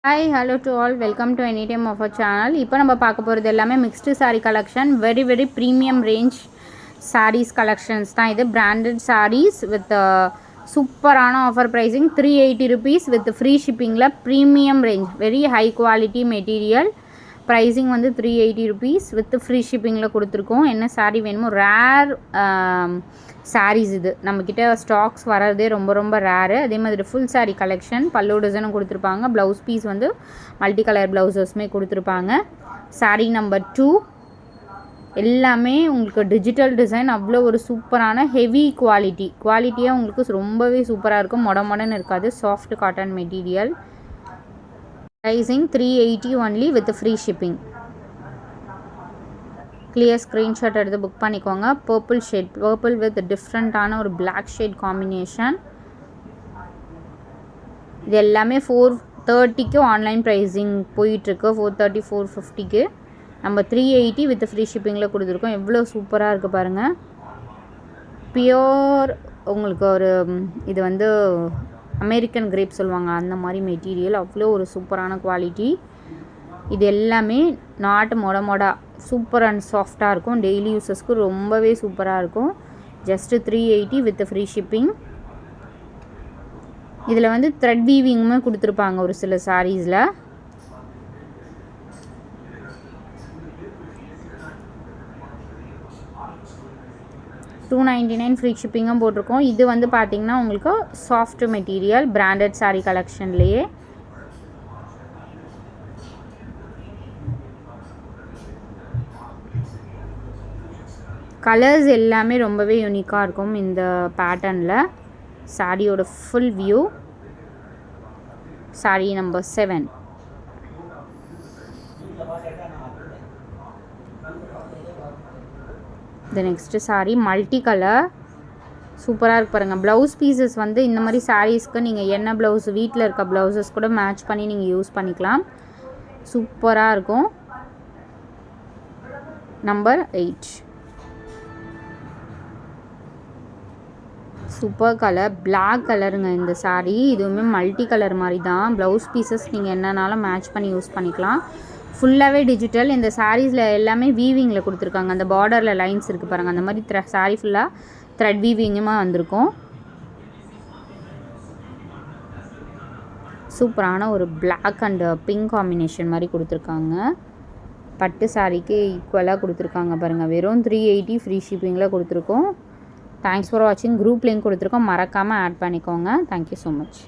Hi hello to all welcome to any time of a channel. இப்போ நம்ம பார்க்க போகிறது எல்லாமே mixed sari collection. Very premium range saris collections தான் இது. பிராண்டட் சாரீஸ் வித் சூப்பரான offer pricing 380 rupees with free ஷிப்பிங்கில். Premium range very high quality material. Pricing வந்து 380 rupees வித் ஃப்ரீ ஷிப்பிங்கில் கொடுத்துருக்கோம். என்ன சாரீ வேணுமோ ரேர் சாரீஸ் இது நம்மக்கிட்ட ஸ்டாக்ஸ் வர்றதே ரொம்ப ரேரு. அதே மாதிரி ஃபுல் சாரீ கலெக்ஷன். பல்லு டிசைனும் கொடுத்துருப்பாங்க. ப்ளவுஸ் பீஸ் வந்து மல்டி கலர் ப்ளவுசஸுமே கொடுத்துருப்பாங்க. சாரீ நம்பர் 2 எல்லாமே உங்களுக்கு டிஜிட்டல் டிசைன். அவ்வளோ ஒரு சூப்பரான ஹெவி குவாலிட்டியாக உங்களுக்கு ரொம்பவே சூப்பராக இருக்கும். மொடன்னு இருக்காது. Soft cotton material. Pricing 380 only with free shipping. Clear screenshot எடுத்து புக் பண்ணிக்கோங்க. பர்பிள் வித் டிஃப்ரெண்ட்டான ஒரு பிளாக் ஷேட் காம்பினேஷன். இது எல்லாமே 430க்கு ஆன்லைன் ப்ரைஸிங் போயிட்டுருக்கு. 430 450க்கு நம்ம 380 வித் ஃப்ரீ ஷிப்பிங்கில் கொடுத்துருக்கோம். எவ்வளோ சூப்பராக இருக்குது பாருங்கள். பியோர் உங்களுக்கு ஒரு இது வந்து அமெரிக்கன் கிரேப் சொல்லுவாங்க அந்த மாதிரி மெட்டீரியல். அவ்வளோ ஒரு சூப்பரான குவாலிட்டி. இது எல்லாமே நாட்டு மொடா சூப்பர் அண்ட் சாஃப்டாக இருக்கும். டெய்லி யூஸஸ்க்கு ரொம்பவே சூப்பராக இருக்கும். Just 380 with free shipping. இதில் வந்து த்ரெட் வீவிங்குமே கொடுத்துருப்பாங்க ஒரு சில சாரீஸில். $299 ஃப்ரீ ஷிப்பிங்கும் போட்டிருக்கோம். இது வந்து பார்த்திங்கன்னா உங்களுக்கு சாஃப்ட் மெட்டீரியல் பிராண்டட் சாரீ கலெக்ஷன்லேயே. கலர்ஸ் எல்லாமே ரொம்பவே யூனிக்காக இருக்கும் இந்த பேட்டர்னில். சாரியோட ஃபுல் வியூ. Sorry number 7. இந்த நெக்ஸ்ட்டு சாரி மல்டி கலர் சூப்பராக இருக்கு பாருங்கள். ப்ளவுஸ் பீசஸ் வந்து இந்த மாதிரி சாரீஸ்க்கு நீங்கள் என்ன ப்ளவுஸ் வீட்டில் இருக்க ப்ளவுசஸ் கூட மேட்ச் பண்ணி நீங்கள் யூஸ் பண்ணிக்கலாம். சூப்பராக இருக்கும். நம்பர் 8. சூப்பர் கலர் பிளாக் கலருங்க இந்த சாரீ. இதுவுமே மல்டி கலர் மாதிரி தான். ப்ளவுஸ் பீசஸ் நீங்கள் என்னன்னாலும் மேட்ச் பண்ணி யூஸ் பண்ணிக்கலாம். ஃபுல்லாகவே டிஜிட்டல். இந்த சாரீஸில் எல்லாமே வீவிங்கில் கொடுத்துருக்காங்க. அந்த பார்டரில் லைன்ஸ் இருக்குது பாருங்கள். அந்த மாதிரி சாரீ ஃபுல்லாக த்ரெட் வீவிங்குமா வந்திருக்கும். சூப்பரான ஒரு பிளாக் அண்ட் பிங்க் காம்பினேஷன் மாதிரி கொடுத்துருக்காங்க. பட்டு சாரீக்கு ஈக்குவலாக கொடுத்துருக்காங்க பாருங்கள். வெறும் 380 ஃப்ரீ ஷிப்பிங்கில் கொடுத்துருக்கோம். தேங்க்ஸ் ஃபார் வாட்சிங். குரூப் லிங்க் கொடுத்துருக்கோம். மறக்காமல் ஆட் பண்ணிக்கோங்க. Thank you so much.